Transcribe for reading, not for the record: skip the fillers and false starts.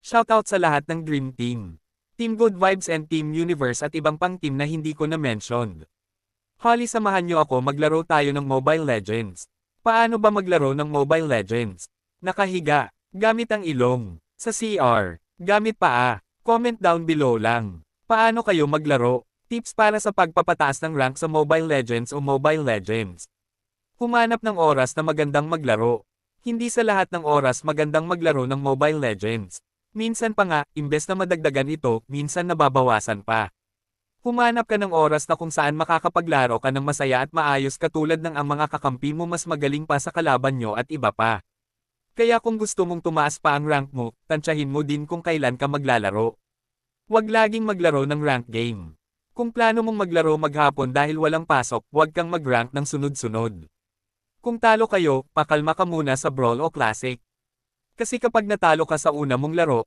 Shoutout sa lahat ng Dream Team. Team Good Vibes and Team Universe at ibang pang team na hindi ko na-mention. Holly, samahan niyo ako maglaro tayo ng Mobile Legends. Paano ba maglaro ng Mobile Legends? Nakahiga, gamit ang ilong, sa CR, gamit paa, comment down below lang. Paano kayo maglaro? Tips para sa pagpapataas ng rank sa Mobile Legends o Mobile Legends. Humanap ng oras na magandang maglaro. Hindi sa lahat ng oras magandang maglaro ng Mobile Legends. Minsan pa nga, imbes na madagdagan ito, minsan nababawasan pa. Humanap ka ng oras na kung saan makakapaglaro ka ng masaya at maayos katulad ng ang mga kakampi mo mas magaling pa sa kalaban nyo at iba pa. Kaya kung gusto mong tumaas pa ang rank mo, tansyahin mo din kung kailan ka maglalaro. Huwag laging maglaro ng rank game. Kung plano mong maglaro maghapon dahil walang pasok, huwag kang mag-rank ng sunod-sunod. Kung talo kayo, pakalma ka muna sa Brawl o Classic. Kasi kapag natalo ka sa una mong laro,